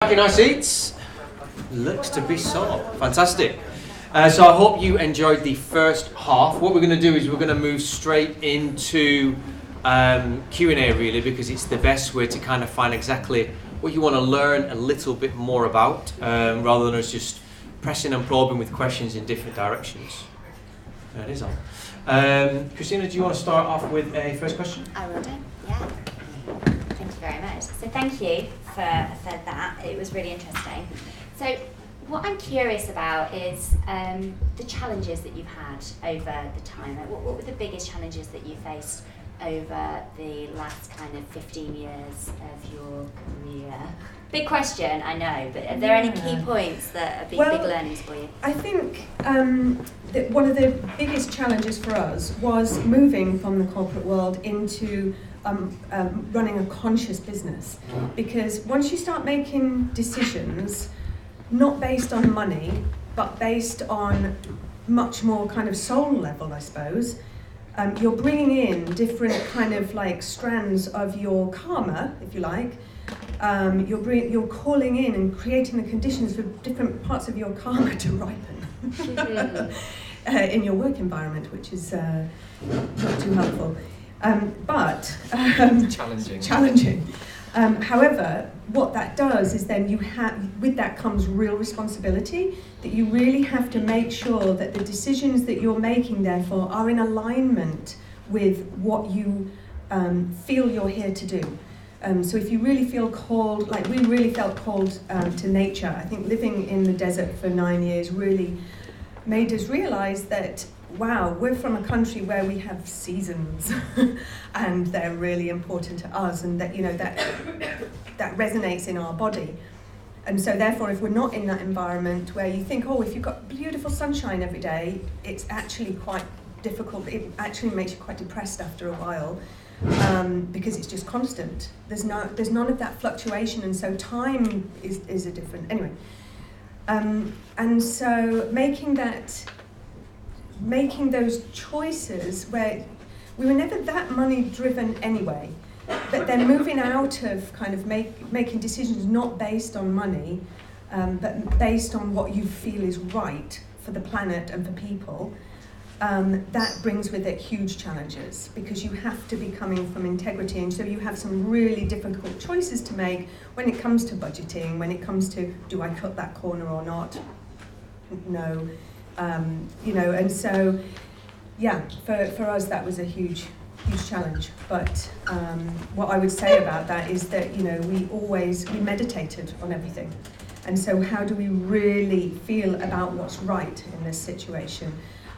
Back in our seats. Looks to be so. Fantastic. So I hope you enjoyed the first half. What we're going to do is we're going to move straight into Q&A really, because it's the best way to kind of find exactly what you want to learn a little bit more about, rather than us just pressing and probing with questions in different directions. There it is on. Christina, do you want to start off with a first question? I will do, yeah. Thank you very much. So thank you for that. It was really interesting. So what I'm curious about is the challenges that you've had over the time. Like what were the biggest challenges that you faced over the last kind of 15 years of your career? Big question, I know, but are there any key points that have been big learnings for you? I think that one of the biggest challenges for us was moving from the corporate world into running a conscious business. Because once you start making decisions, not based on money, but based on much more kind of soul level, I suppose, you're bringing in different kind of like strands of your karma, if you like. You're calling in and creating the conditions for different parts of your karma to ripen in your work environment, which is not too helpful. But challenging. However, what that does is then with that comes real responsibility, that you really have to make sure that the decisions that you're making, therefore, are in alignment with what you feel you're here to do. So if you really feel called, like we really felt called to nature, I think living in the desert for 9 years really made us realise that, wow, we're from a country where we have seasons and they're really important to us, and that, you know, that resonates in our body. And so therefore, if we're not in that environment where you think, oh, if you've got beautiful sunshine every day, it's actually quite difficult. It actually makes you quite depressed after a while. Because it's just constant. There's none of that fluctuation, and so time is a different. Anyway, and so making those choices where we were never that money driven anyway, but then moving out of kind of making decisions not based on money, but based on what you feel is right for the planet and for people. That brings with it huge challenges, because you have to be coming from integrity, and so you have some really difficult choices to make when it comes to budgeting, when it comes to, do I cut that corner or not? No. You know, and so, yeah, for us that was a huge challenge. But what I would say about that is that, you know, we meditated on everything. And so how do we really feel about what's right in this situation?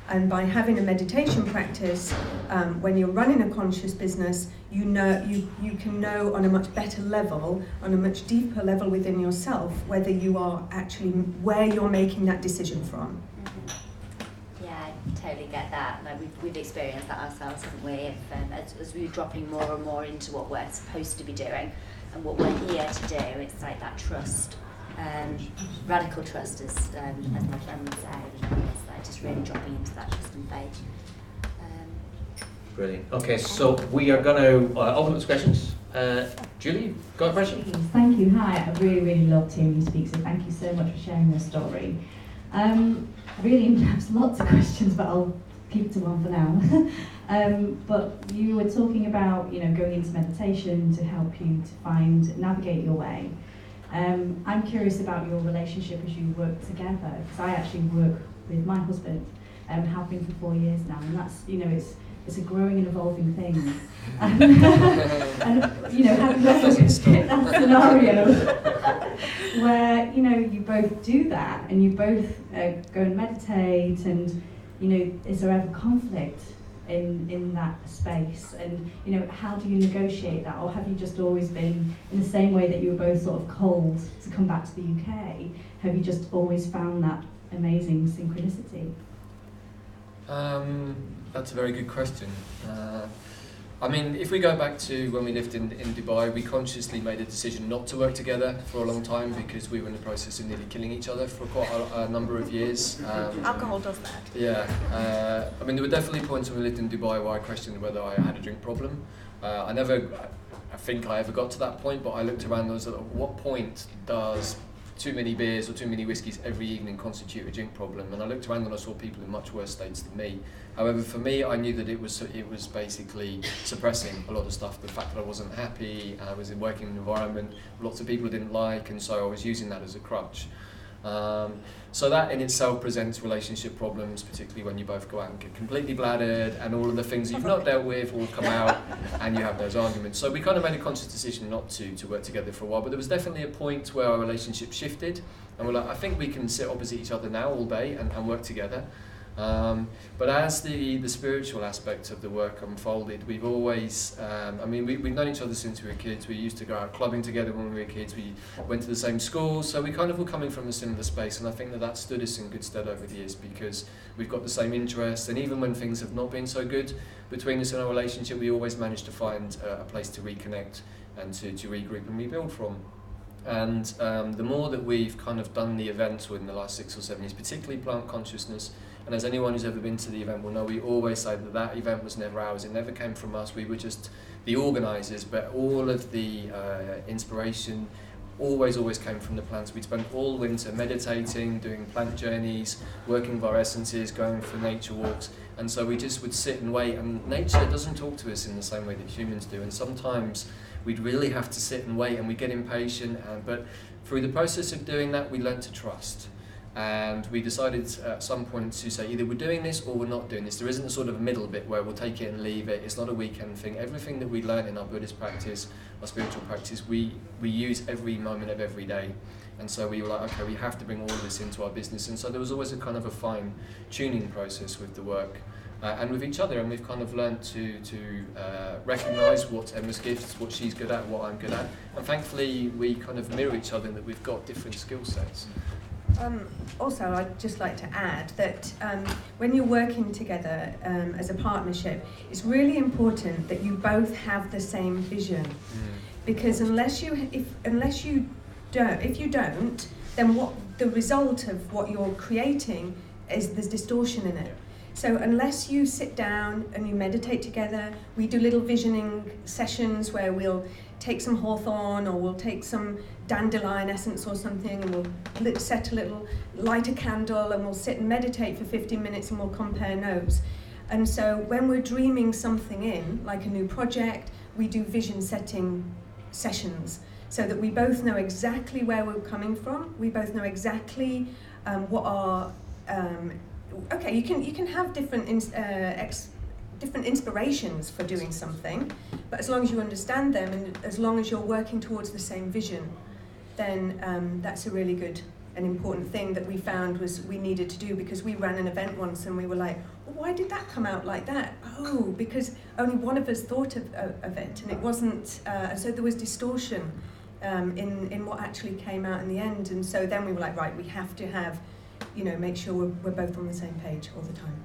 And by having a meditation practice, when you're running a conscious business, you can know on a much better level, on a much deeper level within yourself, whether you are actually where you're making that decision from. Mm-hmm. Yeah, I totally get that. Like we've experienced that ourselves, haven't we? As we're dropping more and more into what we're supposed to be doing and what we're here to do, it's like that trust. Radical trust, as my friend would say, it's like just really dropping into that trust and faith. Brilliant. Okay, so we are going to open up the questions. Julie, got a question? Thank you. Hi, I really loved hearing you speak, so thank you so much for sharing your story. Really have lots of questions, but I'll keep it to one for now. But you were talking about, you know, going into meditation to help you to navigate your way. I'm curious about your relationship as you work together, because I actually work with my husband, have been for 4 years now, and that's, you know, it's a growing and evolving thing. And you know, having that scenario where, you know, you both do that and you both go and meditate, and, you know, is there ever conflict in that space, and, you know, how do you negotiate that? Or have you just always been in the same way that you were both sort of called to come back to the UK? Have you just always found that amazing synchronicity? That's a very good question. I mean, if we go back to when we lived in Dubai, we consciously made a decision not to work together for a long time, because we were in the process of nearly killing each other for quite a number of years. Alcohol does that. Yeah. I mean, there were definitely points when we lived in Dubai where I questioned whether I had a drink problem. I never think I ever got to that point, but I looked around and was like, at what point does too many beers or too many whiskies every evening constitute a drink problem? And I looked around and I saw people in much worse states than me. However, for me, I knew that it was basically suppressing a lot of stuff. The fact that I wasn't happy, I was working in an environment lots of people didn't like, and so I was using that as a crutch. So that in itself presents relationship problems, particularly when you both go out and get completely bladdered and all of the things you've not dealt with all come out and you have those arguments. So we kind of made a conscious decision not to work together for a while, but there was definitely a point where our relationship shifted and we're like, I think we can sit opposite each other now all day and work together. But as the spiritual aspect of the work unfolded, we've always, we've known each other since we were kids. We used to go out clubbing together when we were kids. We went to the same school, so we kind of were coming from a similar space, and I think that stood us in good stead over the years because we've got the same interests, and even when things have not been so good between us in our relationship, we always managed to find a place to reconnect and to regroup and rebuild from. And the more that we've kind of done the events within the last 6 or 7 years, particularly Plant Consciousness, and as anyone who's ever been to the event will know, we always say that event was never ours, it never came from us, we were just the organisers, but all of the inspiration always came from the plants. We'd spent all winter meditating, doing plant journeys, working with our essences, going for nature walks, and so we just would sit and wait, and nature doesn't talk to us in the same way that humans do, and sometimes we'd really have to sit and wait and we get impatient, but through the process of doing that we learned to trust. And we decided at some point to say either we're doing this or we're not doing this. There isn't a sort of middle bit where we'll take it and leave it. It's not a weekend thing. Everything that we learn in our Buddhist practice, our spiritual practice, we use every moment of every day. And so we were like, okay, we have to bring all of this into our business. And so there was always a kind of a fine tuning process with the work and with each other. And we've kind of learned to recognise what Emma's gifts, what she's good at, what I'm good at. And thankfully, we kind of mirror each other in that we've got different skill sets. Also, I'd just like to add that when you're working together as a partnership, it's really important that you both have the same vision, because if you don't, then what the result of what you're creating is there's distortion in it. So unless you sit down and you meditate together, we do little visioning sessions where we'll take some hawthorn or we'll take some dandelion essence or something and we'll light a candle and we'll sit and meditate for 15 minutes and we'll compare notes. And so when we're dreaming something in, like a new project, we do vision setting sessions so that we both know exactly where we're coming from. We both know exactly what our... okay, you can have different inspirations for doing something, but as long as you understand them and as long as you're working towards the same vision, then that's a really good and important thing that we found was we needed to do, because we ran an event once and we were like, well, why did that come out like that? Oh, because only one of us thought of it, and it wasn't, so there was distortion in what actually came out in the end. And so then we were like, right, we have to have, make sure we're both on the same page all the time.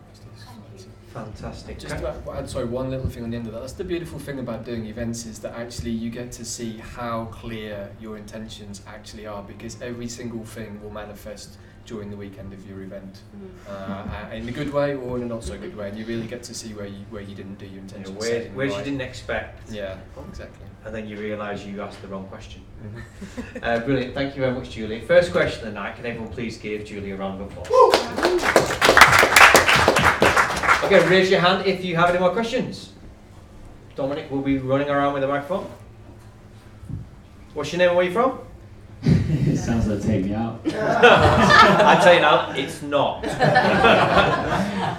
Fantastic. Just to add, one little thing on the end of that. That's the beautiful thing about doing events, is that actually you get to see how clear your intentions actually are, because every single thing will manifest during the weekend of your event, in a good way or in a not so good way, and you really get to see where you didn't do your intentions. Where you didn't expect. Yeah, exactly. And then you realise you asked the wrong question. Brilliant. Thank you very much, Julie. First question of the night. Can everyone please give Julie a round of applause? Okay, raise your hand if you have any more questions. Dominic will be running around with the microphone. What's your name and where are you from? It sounds like take me out. I tell you now, it's not.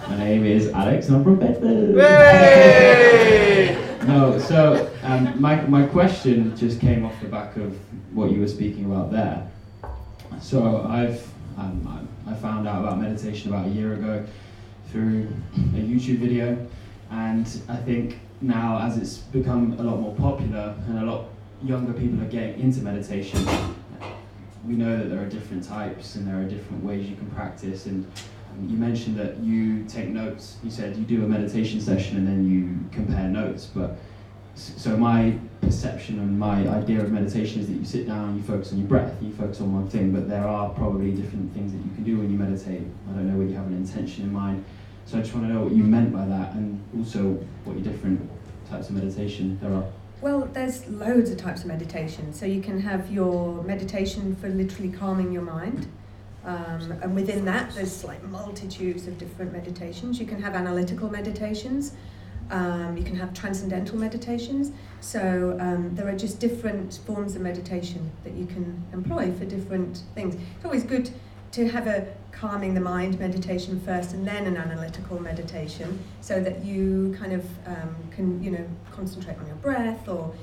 My name is Alex and I'm from Bedford. Hey! No, so my question just came off the back of what you were speaking about there. So I found out about meditation about a year ago through a YouTube video, and I think now as it's become a lot more popular and a lot younger people are getting into meditation, we know that there are different types and there are different ways you can practice. And you mentioned that you take notes. You said you do a meditation session and then you compare notes, but so my perception and my idea of meditation is that you sit down, you focus on your breath, you focus on one thing, but there are probably different things that you can do when you meditate. I don't know whether you have an intention in mind. So I just want to know what you meant by that, and also what your different types of meditation there are. Well, there's loads of types of meditation. So you can have your meditation for literally calming your mind. And within that, there's like multitudes of different meditations. You can have analytical meditations. You can have transcendental meditations. So there are just different forms of meditation that you can employ for different things. It's always good to have a calming the mind meditation first and then an analytical meditation, so that you kind of can concentrate on your breath or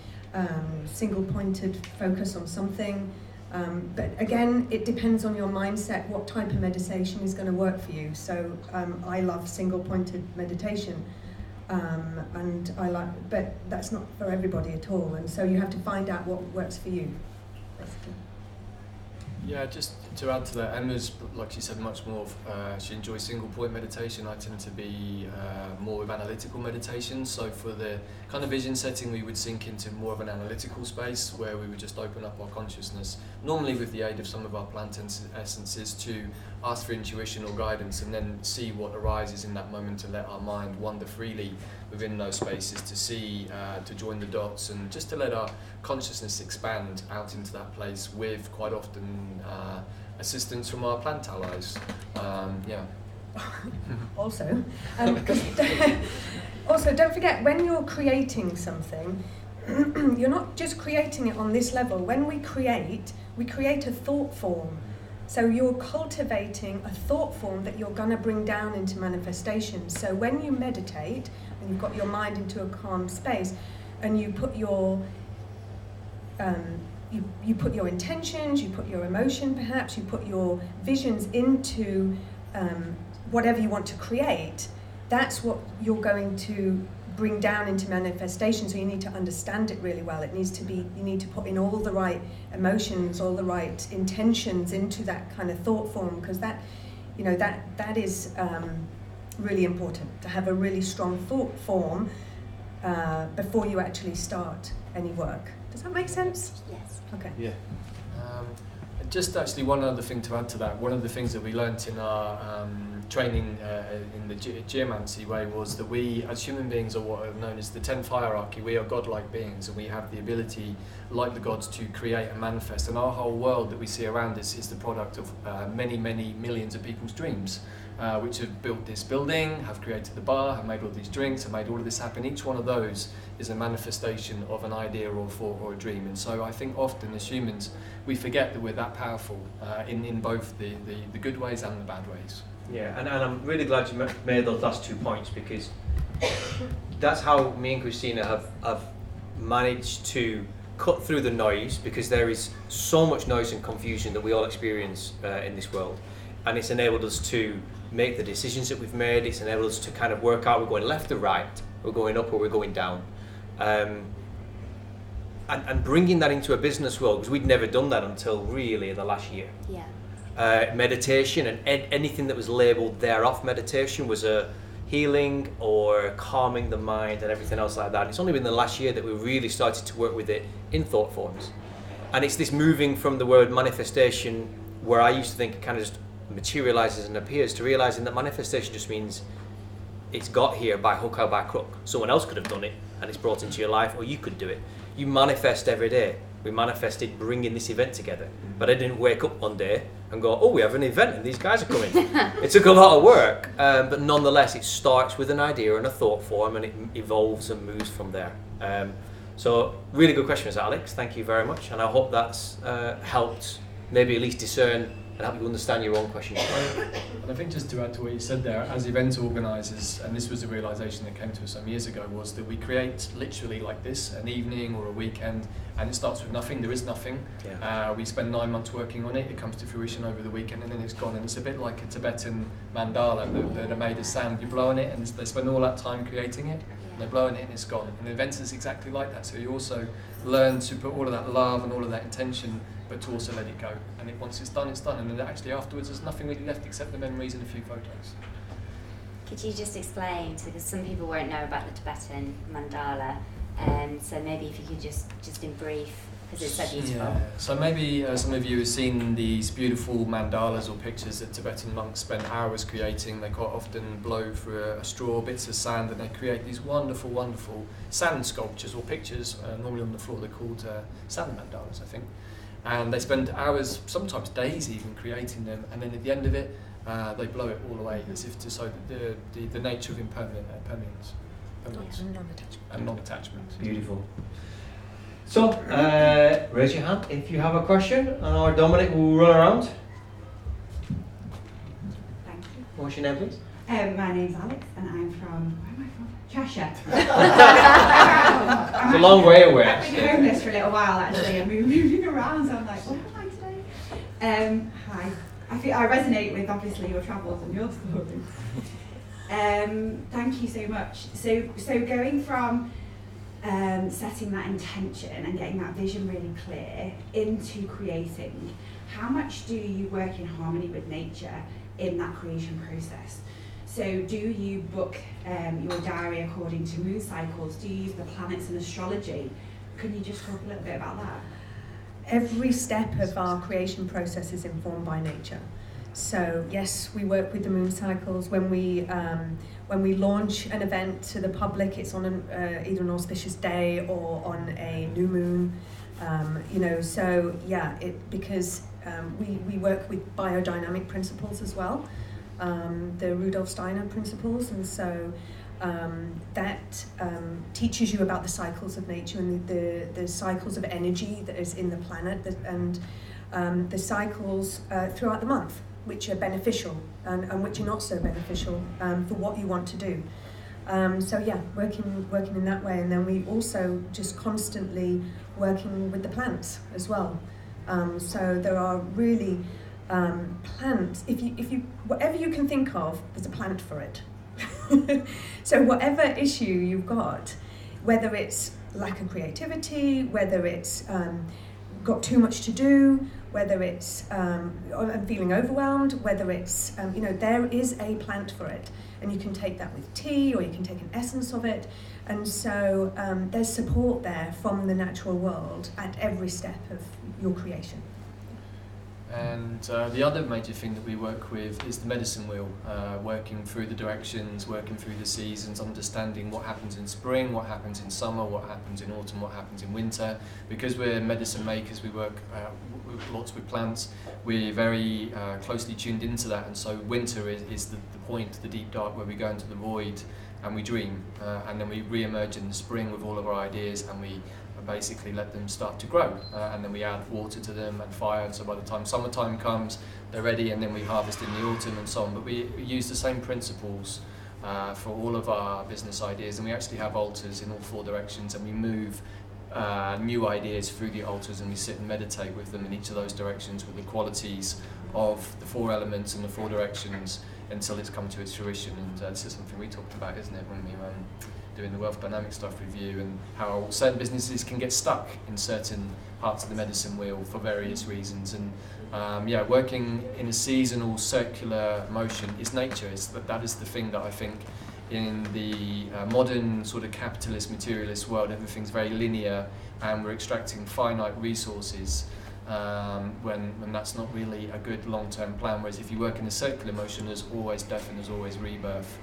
single pointed focus on something. But again, it depends on your mindset what type of meditation is going to work for you. So I love single pointed meditation. And I like, but that's not for everybody at all, and so you have to find out what works for you, basically. Yeah, just to add to that, Emma's, like she said, much more, she enjoys single point meditation. I tend to be more with analytical meditation. So for the kind of vision setting, we would sink into more of an analytical space where we would just open up our consciousness, normally with the aid of some of our plant essences, to ask for intuition or guidance, and then see what arises in that moment, to let our mind wander freely within those spaces, to see, to join the dots, and just to let our consciousness expand out into that place with quite often assistance from our plant allies. Also, also don't forget, when you're creating something, you're not just creating it on this level. When we create a thought form. So you're cultivating a thought form that you're going to bring down into manifestation. So when you meditate and you've got your mind into a calm space, and you put your you put your intentions, you put your emotion, perhaps you put your visions into whatever you want to create, that's what you're going to bring down into manifestation. So you need to understand it really well. It needs to be, you need to put in all the right emotions, all the right intentions into that kind of thought form, because that is really important, to have a really strong thought form before you actually start any work. Does that make sense? Yes. Okay. Yeah. Just actually one other thing to add to that. One of the things that we learnt in our training in the geomancy way was that we, as human beings, are what are known as the 10th hierarchy. We are godlike beings, and we have the ability, like the gods, to create and manifest. And our whole world that we see around us is the product of many, many millions of people's dreams, which have built this building, have created the bar, have made all these drinks, have made all of this happen. Each one of those is a manifestation of an idea or a thought or a dream. And so I think often as humans, we forget that we're that powerful in both the good ways and the bad ways. Yeah, and I'm really glad you made those last 2 points, because that's how me and Christina have managed to cut through the noise, because there is so much noise and confusion that we all experience in this world, and it's enabled us to make the decisions that we've made. It's enabled us to kind of work out, we're going left or right, we're going up or we're going down, and bringing that into a business world, because we'd never done that until really the last year. Yeah. Meditation and anything that was labelled thereof meditation was a healing or calming the mind and everything else like that. It's only been the last year that we really started to work with it in thought forms. And it's this moving from the word manifestation, where I used to think it kind of just materializes and appears, to realizing that manifestation just means it's got here by hook or by crook. Someone else could have done it and it's brought into your life, or you could do it. You manifest every day. We manifested bringing this event together, but I didn't wake up one day and go, oh, we have an event and these guys are coming. It took a lot of work, but nonetheless it starts with an idea and a thought form, and it evolves and moves from there. So really good questions, Alex, thank you very much, and I hope that's helped maybe at least discern and help you understand your own questions. And I think just to add to what you said there, as event organisers, and this was a realisation that came to us some years ago, was that we create literally like this, an evening or a weekend, and it starts with nothing. There is nothing. Yeah. We spend 9 months working on it. It comes to fruition over the weekend, and then it's gone. And it's a bit like a Tibetan mandala that are made of sand. You blow on it, and they spend all that time creating it, and they blow on it, and it's gone. And events is exactly like that. So you also learn to put all of that love and all of that intention, but to also let it go. And once it's done, it's done. And then actually afterwards, there's nothing really left except the memories and a few photos. Could you just explain, because some people won't know about the Tibetan mandala, so maybe if you could just in brief because it's so beautiful. Yeah. So maybe some of you have seen these beautiful mandalas or pictures that Tibetan monks spend hours creating. They quite often blow through a straw, bits of sand, and they create these wonderful, wonderful sand sculptures or pictures. Normally on the floor, they're called sand mandalas, I think. And they spend hours, sometimes days even, creating them. And then at the end of it, they blow it all away, as if to show the nature of permanence and non-attachment. Beautiful. So, raise your hand if you have a question, and our Dominic will run around. Thank you. What's your name, please? My name's Alex, and I'm from, where am I from? Cheshire. It's a long way away. I've been homeless for a little while, actually. I'm moving around, so I'm like, what am I today? Hi. I resonate with, obviously, your travels and your stories. Thank you so much. So going from setting that intention and getting that vision really clear into creating, how much do you work in harmony with nature in that creation process? So do you book your diary according to moon cycles? Do you use the planets and astrology? Can you just talk a little bit about that? Every step of our creation process is informed by nature. So yes, we work with the moon cycles. When we launch an event to the public, it's on either an auspicious day or on a new moon. So yeah, because we work with biodynamic principles as well, the Rudolf Steiner principles, and so that teaches you about the cycles of nature and the cycles of energy that is in the planet, and the cycles throughout the month, which are beneficial and which are not so beneficial for what you want to do. So yeah, working in that way, and then we also just constantly working with the plants as well. So there are really plants. If you whatever you can think of, there's a plant for it. So whatever issue you've got, whether it's lack of creativity, whether it's got too much to do, whether it's feeling overwhelmed, whether it's there is a plant for it, and you can take that with tea, or you can take an essence of it, and so there's support there from the natural world at every step of your creation. And the other major thing that we work with is the medicine wheel, working through the directions, working through the seasons, understanding what happens in spring, what happens in summer, what happens in autumn, what happens in winter. Because we're medicine makers, we work lots with plants, we're very closely tuned into that, and so winter is the point, the deep dark, where we go into the void and we dream, and then we re-emerge in the spring with all of our ideas, and we basically let them start to grow, and then we add water to them and fire, and so by the time summertime comes, they're ready, and then we harvest in the autumn and so on. But we use the same principles for all of our business ideas, and we actually have altars in all four directions, and we move new ideas through the altars, and we sit and meditate with them in each of those directions with the qualities of the four elements and the four directions until it's come to its fruition. And this is something we talked about, isn't it, when we were doing the wealth dynamic stuff with you, and how certain businesses can get stuck in certain parts of the medicine wheel for various reasons. And working in a seasonal circular motion is nature. That is the thing that I think in the modern sort of capitalist materialist world, everything's very linear and we're extracting finite resources, when that's not really a good long-term plan. Whereas if you work in a circular motion, there's always death and there's always rebirth.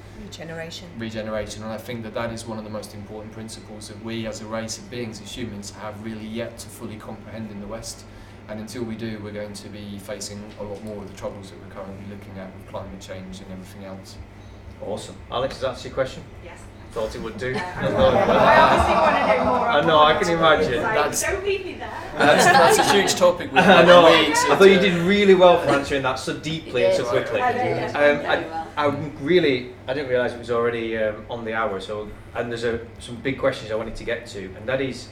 Regeneration, and I think that is one of the most important principles that we as a race of beings, as humans, have really yet to fully comprehend in the West. And until we do, we're going to be facing a lot more of the troubles that we're currently looking at with climate change and everything else. Awesome. Alex, does that answer your question? Yes. Thought it would do. I obviously want to know more. I know, I can imagine. Don't leave me there. That's a huge topic. I know. I thought you did really well for answering that so deeply and so quickly. I didn't realise it was already on the hour. So, and there's some big questions I wanted to get to, and that is,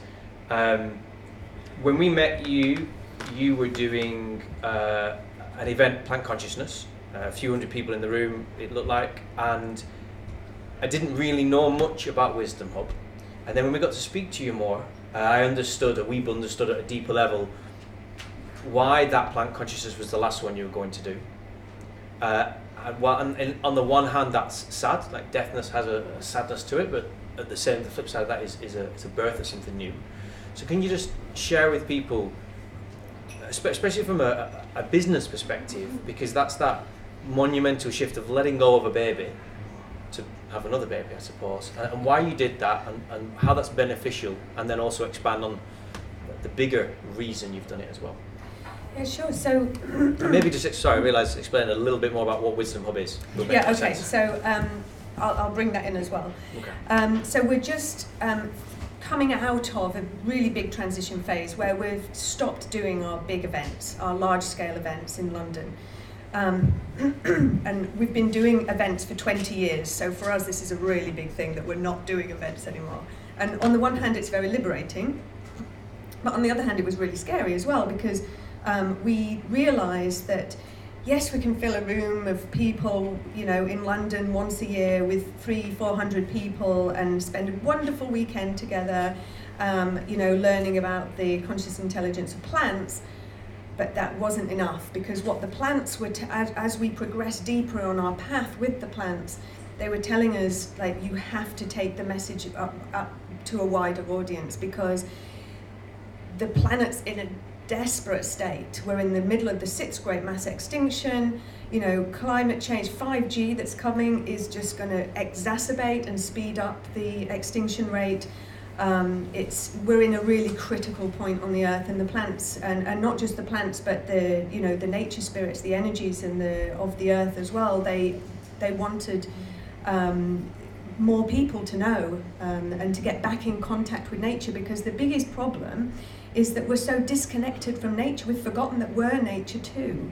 when we met you, you were doing an event, Plant Consciousness, a few hundred people in the room, it looked like, and I didn't really know much about Wisdom Hub. And then when we got to speak to you more, we've understood at a deeper level why that Plant Consciousness was the last one you were going to do. And on the one hand, that's sad, like deafness has a sadness to it, but the flip side of that is a birth of something new. So can you just share with people, especially from a business perspective, because that's that monumental shift of letting go of a baby to have another baby, I suppose, and why you did that, and how that's beneficial, and then also expand on the bigger reason you've done it as well. Yeah, sure. So And maybe just, sorry, I realised explain a little bit more about what Wisdom Hub is. Will make yeah, more okay. sense. So I'll bring that in as well. Okay. So we're just coming out of a really big transition phase where we've stopped doing our big events, our large-scale events in London. And we've been doing events for 20 years, so for us this is a really big thing that we're not doing events anymore. And on the one hand it's very liberating, but on the other hand it was really scary as well, because we realised that yes, we can fill a room of people, you know, in London once a year with 300-400 people and spend a wonderful weekend together, you know, learning about the conscious intelligence of plants. But that wasn't enough, because what the plants were, as we progressed deeper on our path with the plants, they were telling us, like, you have to take the message up to a wider audience, because the planet's in a desperate state. We're in the middle of the 6th great mass extinction. You know, climate change, 5G that's coming is just going to exacerbate and speed up the extinction rate. We're in a really critical point on the earth, and the plants, and not just the plants, but the, you know, the nature spirits, the energies of the earth as well. They wanted more people to know and to get back in contact with nature, because the biggest problem is that we're so disconnected from nature. We've forgotten that we're nature too,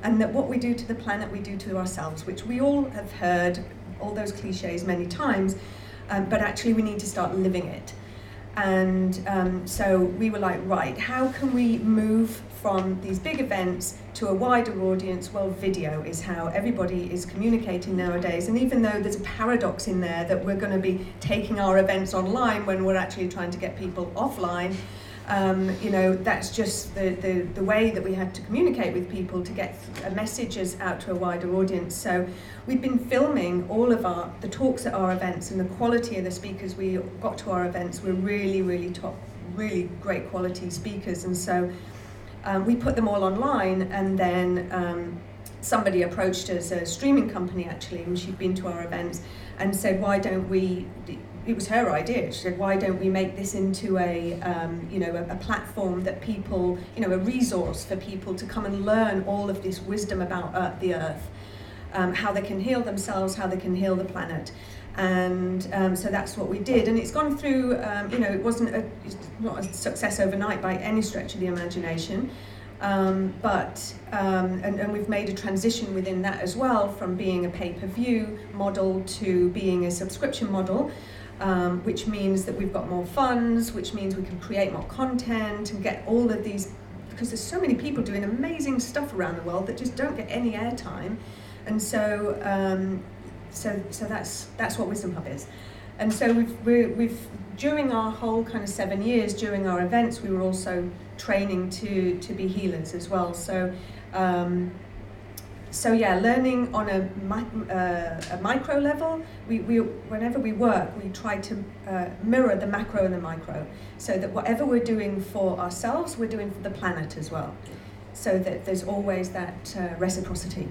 and that what we do to the planet we do to ourselves, which we all have heard all those cliches many times, but actually we need to start living it. And so we were like, right, how can we move from these big events to a wider audience? Well, video is how everybody is communicating nowadays. And even though there's a paradox in there that we're going to be taking our events online when we're actually trying to get people offline, you know, that's just the way that we had to communicate with people to get messages out to a wider audience. So we've been filming all of the talks at our events, and the quality of the speakers we got to our events were really, really top, really great quality speakers. And so we put them all online, and then somebody approached us, a streaming company actually, and she'd been to our events, and said, why don't we, it was her idea, she said, why don't we make this into a platform that people, you know, a resource for people to come and learn all of this wisdom about the earth, how they can heal themselves, how they can heal the planet. And so that's what we did, and it's gone through, you know, it's not a success overnight by any stretch of the imagination, but we've made a transition within that as well, from being a pay-per-view model to being a subscription model, which means that we've got more funds, which means we can create more content and get all of these, because there's so many people doing amazing stuff around the world that just don't get any airtime. And so so that's what Wisdom Hub is. And so we've during our whole kind of 7 years, during our events, we were also training to be healers as well. So so yeah, learning on a micro level, we whenever we work, we try to mirror the macro and the micro, so that whatever we're doing for ourselves, we're doing for the planet as well, so that there's always that reciprocity.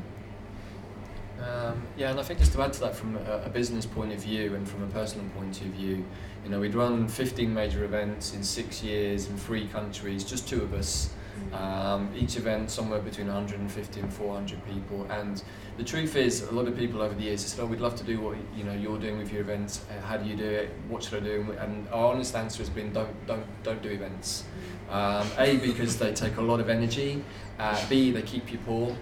Yeah, and I think just to add to that, from a business point of view and from a personal point of view, you know, we'd run 15 major events in 6 years in 3 countries, just 2 of us. Each event somewhere between 150 and 400 people, and the truth is, a lot of people over the years have said, oh, we'd love to do what, you know, you're doing with your events, how do you do it, what should I do? And our honest answer has been don't do events. A, because they take a lot of energy, B, they keep you poor,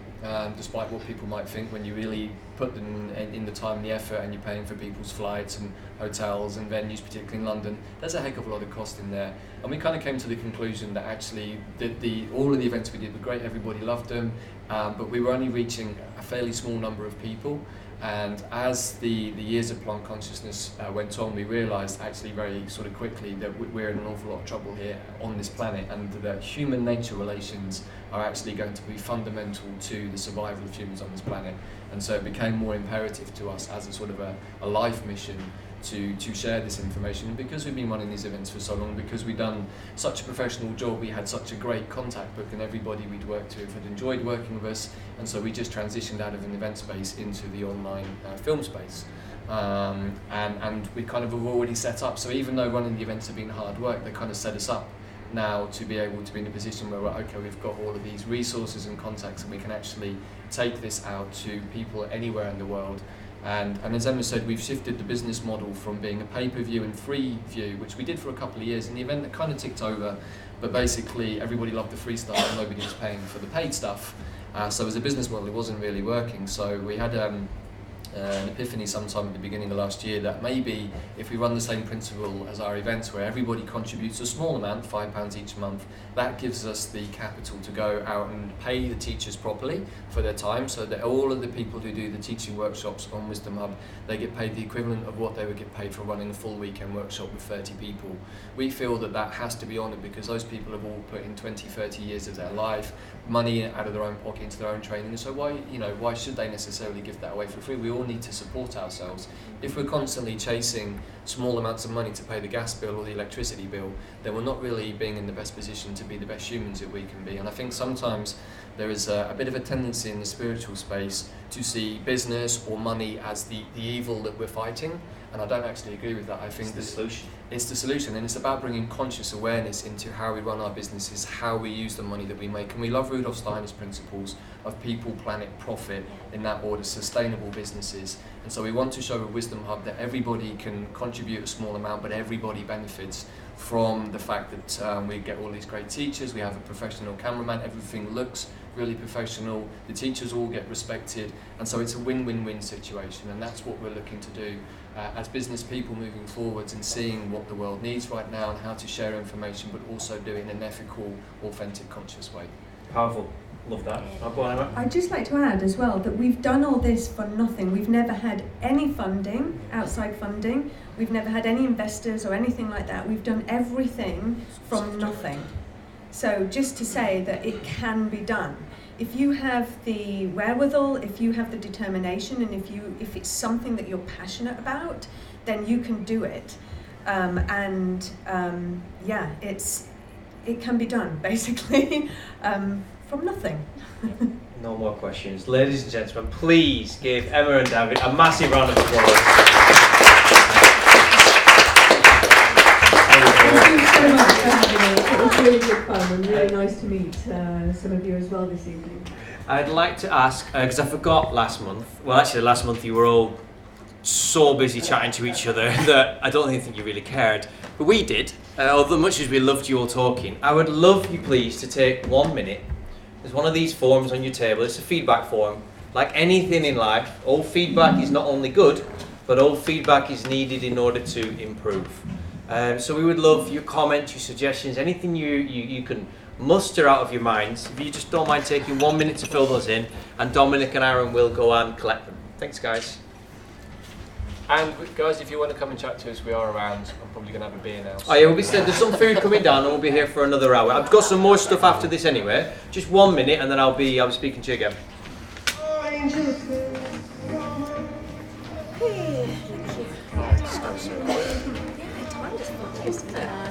despite what people might think. When you really put them in the time and the effort, and you're paying for people's flights and hotels and venues, particularly in London, there's a heck of a lot of cost in there. And we kind of came to the conclusion that actually all of the events we did were great, everybody loved them, but we were only reaching a fairly small number of people. And as the years of plant consciousness went on, we realised actually very sort of quickly that we're in an awful lot of trouble here on this planet, and that human-nature relations are actually going to be fundamental to the survival of humans on this planet. And so it became more imperative to us as a sort of a life mission to share this information. And because we've been running these events for so long, because we've done such a professional job, we had such a great contact book, and everybody we'd worked with had enjoyed working with us, and so we just transitioned out of an event space into the online film space. And we kind of have already set up, so even though running the events have been hard work, they kind of set us up now to be able to be in a position where we've got all of these resources and contacts, and we can actually take this out to people anywhere in the world. And as Emma said, we've shifted the business model from being a pay-per-view and free view, which we did for a couple of years, and the event that kind of ticked over, but basically everybody loved the free stuff and nobody was paying for the paid stuff. So as a business model, it wasn't really working. So we had an epiphany sometime at the beginning of last year that maybe if we run the same principle as our events, where everybody contributes a small amount, £5 each month, that gives us the capital to go out and pay the teachers properly for their time, so that all of the people who do the teaching workshops on Wisdom Hub, they get paid the equivalent of what they would get paid for running a full weekend workshop with 30 people. We feel that that has to be honoured, because those people have all put in 20, 30 years of their life, money out of their own pocket into their own training, so why should they necessarily give that away for free? We all need to support ourselves. If we're constantly chasing small amounts of money to pay the gas bill or the electricity bill, then we're not really being in the best position to be the best humans that we can be. And I think sometimes there is a bit of a tendency in the spiritual space to see business or money as the evil that we're fighting, and I don't actually agree with that. I think It's the solution. It's the solution, and it's about bringing conscious awareness into how we run our businesses, how we use the money that we make. And we love Rudolf Steiner's principles of people, planet, profit, in that order, sustainable businesses. And so we want to show with Wisdom Hub that everybody can contribute a small amount, but everybody benefits from the fact that we get all these great teachers, we have a professional cameraman, everything looks really professional, the teachers all get respected, and so it's a win-win-win situation, and that's what we're looking to do as business people moving forwards, and seeing what the world needs right now and how to share information, but also do it in an ethical, authentic, conscious way. Powerful. Love that. Go on, Emma. I'd just like to add as well that we've done all this for nothing. We've never had any funding, outside funding. We've never had any investors or anything like that. We've done everything from nothing. So just to say that it can be done. If you have the wherewithal, if you have the determination, and if it's something that you're passionate about, then you can do it. It can be done, basically. From nothing. No more questions. Ladies and gentlemen, please give Emma and David a massive round of applause. Thank you so much for having us. It was really good fun, and really nice to meet some of you as well this evening. I'd like to ask, because I forgot last month, well actually last month you were all so busy chatting to each other that I don't think you really cared, but we did, although much as we loved you all talking. I would love you please to take 1 minute. There's one of these forms on your table. It's a feedback form. Like anything in life, all feedback is not only good, but all feedback is needed in order to improve. So we would love your comments, your suggestions, anything you can muster out of your minds. If you just don't mind taking 1 minute to fill those in, and Dominic and Aaron will go and collect them. Thanks, guys. And guys, if you want to come and chat to us, we are around. I'm probably going to have a beer now. Oh yeah, there's some food coming down, and we'll be here for another hour. I've got some more stuff after this anyway. Just 1 minute, and then I'll be speaking to you again. Yeah, it's wonderful.